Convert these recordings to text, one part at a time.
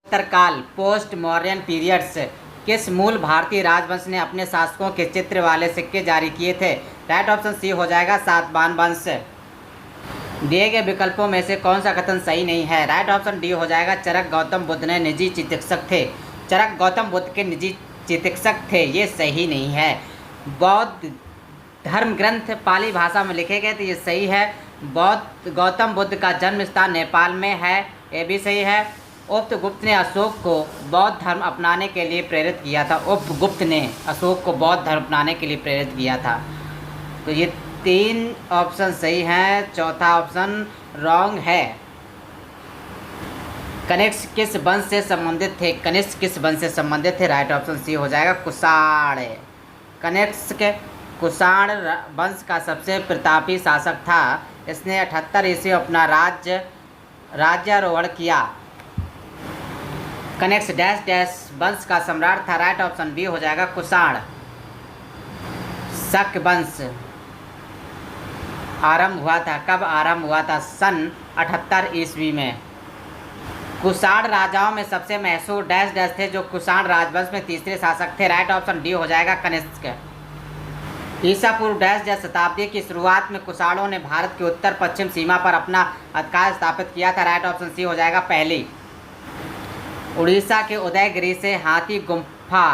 उत्तरकाल post modern periods किस मूल भारतीय राजवंश ने अपने शासकों के चित्र वाले सिक्के जारी किए थे? राइट ऑप्शन सी हो जाएगा सातवाहन वंश। दिए गए विकल्पों में से कौन सा कथन सही नहीं है? राइट ऑप्शन डी हो जाएगा चरक गौतम बुद्ध ने निजी चिकित्सक थे। चरक गौतम बुद्ध के निजी चिकित्सक थे, ये सही नहीं है। बौद्ध धर्म ग्रंथ पाली भाषा में लिखे गए थे, ये सही है। बौद्ध गौतम बुद्ध का जन्म स्थान नेपाल में है, ये भी सही है। उपगुप्त ने अशोक को बौद्ध धर्म अपनाने के लिए प्रेरित किया था। उपगुप्त ने अशोक को बौद्ध धर्म अपनाने के लिए प्रेरित किया था। तो ये 3 ऑप्शन सही हैं, चौथा ऑप्शन रॉन्ग है। कनिष्क किस वंश से संबंधित थे? कनिष्क किस वंश से संबंधित थे? राइट ऑप्शन सी हो जाएगा कुषाण। कनिष्क कुषाण वंश का सबसे प्रतापी शासक था। इसने 78 ईस्वी अपना राज्यारोहण किया। कनिष्क डैश डैश वंश का सम्राट था। राइट ऑप्शन बी हो जाएगा कुषाण। शक वंश आरंभ हुआ था, कब आरंभ हुआ था? सन 78 ईस्वी में। कुषाण राजाओं में सबसे मशहूर डैश डैश थे जो कुषाण राजवंश में तीसरे शासक थे। राइट ऑप्शन डी हो जाएगा कनिष्क। ईसा पूर्व डैश डैश शताब्दी की शुरुआत में कुषाणों ने भारत की उत्तर पश्चिम सीमा पर अपना अधिकार स्थापित किया था। राइट ऑप्शन सी हो जाएगा पहली। उड़ीसा के उदयगिरी से हाथी गुम्फा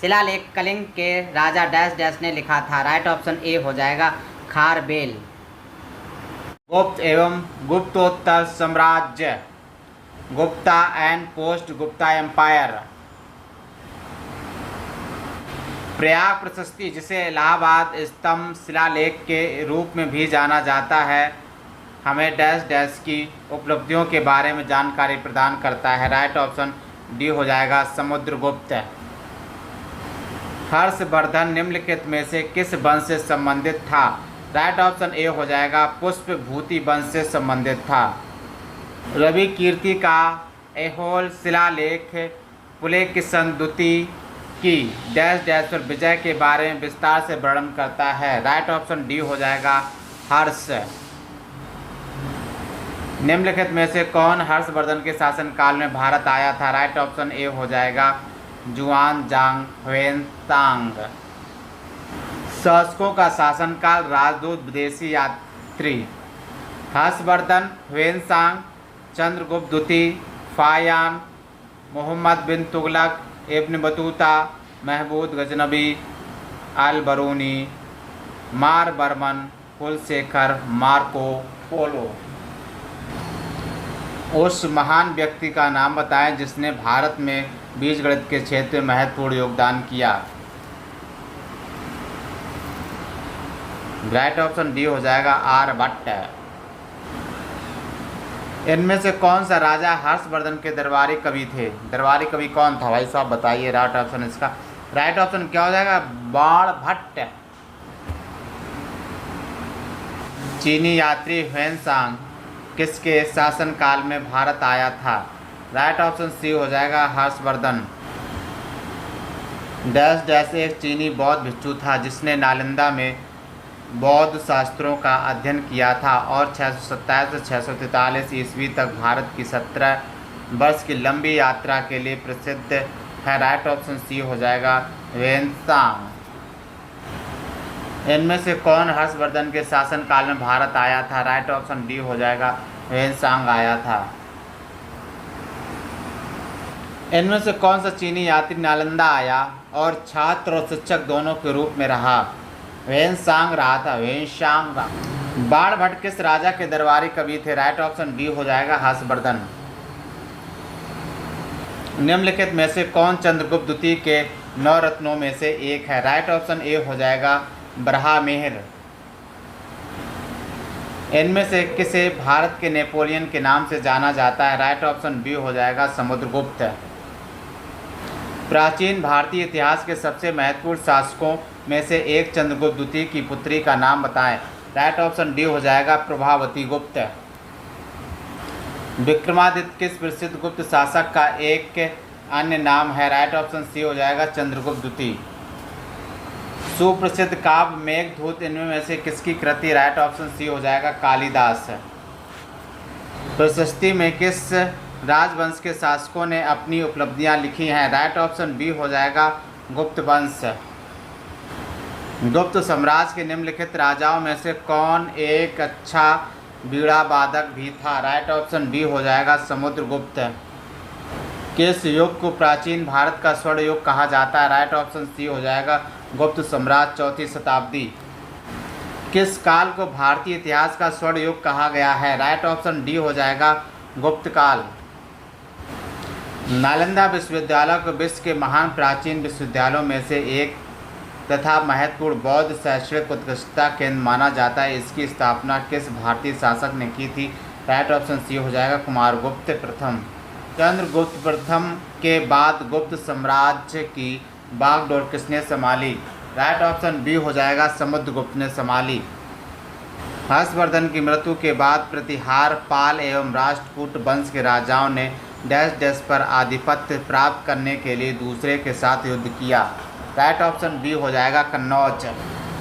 शिलालेख कलिंग के राजा डैश डैश ने लिखा था। राइट ऑप्शन ए हो जाएगा खारबेल। गुप्त एवं गुप्तोत्तर साम्राज्य, Gupta and post Gupta empire. Prayag Prashasti, जिसे इलाहाबाद स्तंभ शिलालेख के रूप में भी जाना जाता है, हमें डैश डैश की उपलब्धियों के बारे में जानकारी प्रदान करता है। राइट ऑप्शन डी हो जाएगा समुद्रगुप्त। हर्षवर्धन निम्नलिखित में से किस वंश से संबंधित था? राइट ऑप्शन ए हो जाएगा पुष्पभूति वंश से संबंधित था। रवि कीर्ति का ऐहोल शिलालेख पुलकेशिन द्वितीय की डैश डैश पर विजय के बारे में विस्तार से वर्णन करता है। राइट ऑप्शन डी हो जाएगा हर्ष। निम्नलिखित में से कौन हर्षवर्धन के शासनकाल में भारत आया था? राइट ऑप्शन ए हो जाएगा जुआनजांग ह्वेनसांग। शासकों का शासनकाल राजदूत विदेशी यात्री हर्षवर्धन, ह्वेनसांग, चंद्रगुप्त द्वितीय, फायान, मोहम्मद बिन तुगलक, इब्न बतूता, महमूद गजनबी, अल बरूनी, मार बर्मन, कुलशेखर, मार्को पोलो। उस महान व्यक्ति का नाम बताएं जिसने भारत में बीजगणित के क्षेत्र में महत्वपूर्ण योगदान किया। राइट ऑप्शन डी हो जाएगा आर्यभट्ट। इनमें से कौन सा राजा हर्षवर्धन के दरबारी कवि थे? दरबारी कवि कौन था भाई साहब, बताइए। राइट ऑप्शन इसका राइट ऑप्शन क्या हो जाएगा? बाणभट्ट। चीनी यात्री ह्वेनसांग किसके शासनकाल में भारत आया था? राइट ऑप्शन सी हो जाएगा हर्षवर्धन। डैश डैश एक चीनी बौद्ध भिक्षु था जिसने नालंदा में बौद्ध शास्त्रों का अध्ययन किया था और 627 से 643 ईस्वी तक भारत की 17 वर्ष की लंबी यात्रा के लिए प्रसिद्ध है। राइट ऑप्शन सी हो जाएगा ह्वेनसांग। इनमें से कौन हर्षवर्धन के शासनकाल में भारत आया था? राइट ऑप्शन डी हो जाएगा ह्वेनसांग आया था। इनमें से कौन सा चीनी यात्री नालंदा आया और छात्र और शिक्षक दोनों के रूप में रहा? ह्वेनसांग रहा था, ह्वेनसांग। बाणभट्ट किस राजा के दरबारी कवि थे? राइट ऑप्शन डी हो जाएगा हर्षवर्धन। निम्नलिखित में से कौन चंद्रगुप्त द्वितीय के 9 रत्नों में से एक है? राइट ऑप्शन ए हो जाएगा बरहामेहर। इनमें से किसे भारत के नेपोलियन के नाम से जाना जाता है? राइट ऑप्शन बी हो जाएगा समुद्रगुप्त। प्राचीन भारतीय इतिहास के सबसे महत्वपूर्ण शासकों में से एक चंद्रगुप्त द्वितीय की पुत्री का नाम बताएं। राइट ऑप्शन डी हो जाएगा प्रभावती गुप्त। विक्रमादित्य किस प्रसिद्ध गुप्त शासक का एक अन्य नाम है? राइट ऑप्शन सी हो जाएगा चंद्रगुप्त द्वितीय। सुप्रसिद्ध काव्य मेघदूत इनमें में से किसकी कृति? राइट ऑप्शन सी हो जाएगा कालिदास। प्रशस्ति में किस राजवंश के शासकों ने अपनी उपलब्धियां लिखी हैं? राइट ऑप्शन बी हो जाएगा गुप्त वंश। गुप्त साम्राज्य के निम्नलिखित राजाओं में से कौन एक अच्छा बीड़ा वादक भी था? राइट ऑप्शन बी हो जाएगा समुद्रगुप्त। किस युग को प्राचीन भारत का स्वर्ण युग कहा जाता है? राइट ऑप्शन सी हो जाएगा गुप्त साम्राज्य, चौथी शताब्दी। किस काल को भारतीय इतिहास का स्वर्ण युग कहा गया है? राइट ऑप्शन डी हो जाएगा गुप्त काल। नालंदा विश्वविद्यालय को विश्व के महान प्राचीन विश्वविद्यालयों में से एक तथा महत्वपूर्ण बौद्ध शैक्षणिक उत्कृष्टता केंद्र माना जाता है। इसकी स्थापना किस भारतीय शासक ने की थी? राइट ऑप्शन सी हो जाएगा कुमारगुप्त प्रथम। चंद्रगुप्त प्रथम के बाद गुप्त साम्राज्य की बागडोर किसने संभाली? राइट ऑप्शन बी हो जाएगा समुद्रगुप्त ने संभाली। हर्षवर्धन की मृत्यु के बाद प्रतिहार पाल एवं राष्ट्रकूट वंश के राजाओं ने डैश डैश पर आधिपत्य प्राप्त करने के लिए दूसरे के साथ युद्ध किया? राइट ऑप्शन बी हो जाएगा कन्नौज।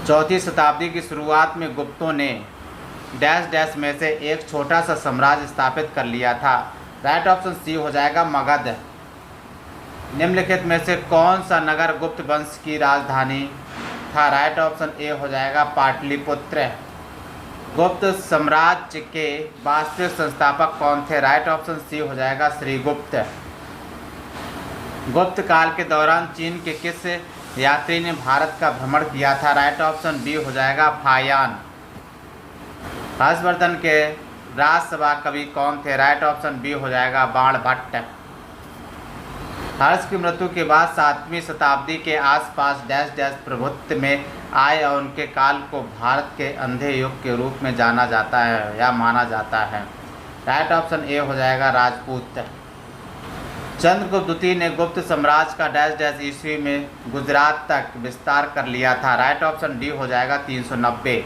चौथी शताब्दी की शुरुआत में गुप्तों ने डैश डैश में से एक छोटा सा साम्राज्य स्थापित कर लिया था? राइट ऑप्शन सी हो जाएगा मगध। निम्नलिखित में से कौन सा नगर गुप्त वंश की राजधानी था? राइट ऑप्शन ए हो जाएगा पाटलिपुत्र। गुप्त साम्राज्य के वास्तविक संस्थापक कौन थे? राइट ऑप्शन सी हो जाएगा श्रीगुप्त। गुप्त काल के दौरान चीन के किस यात्री ने भारत का भ्रमण किया था? राइट ऑप्शन बी हो जाएगा फायान। हर्षवर्धन के राजसभा कवि कौन थे? राइट ऑप्शन बी हो जाएगा बाणभट्ट। हर्ष की मृत्यु के बाद 7वीं शताब्दी के आसपास डैश डैश प्रभुत्व में आए और उनके काल को भारत के अंधे युग के रूप में जाना जाता है या माना जाता है? राइट ऑप्शन ए हो जाएगा राजपूत। चंद्रगुप्त द्वितीय ने गुप्त साम्राज्य का डैश डैश ईस्वी में गुजरात तक विस्तार कर लिया था? राइट ऑप्शन डी हो जाएगा 390।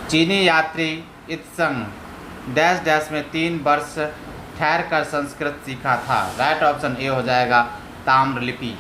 चीनी यात्री इत्संग डैश डैश में 3 वर्ष ठहर कर संस्कृत सीखा था? राइट ऑप्शन ए हो जाएगा ताम्रलिपि।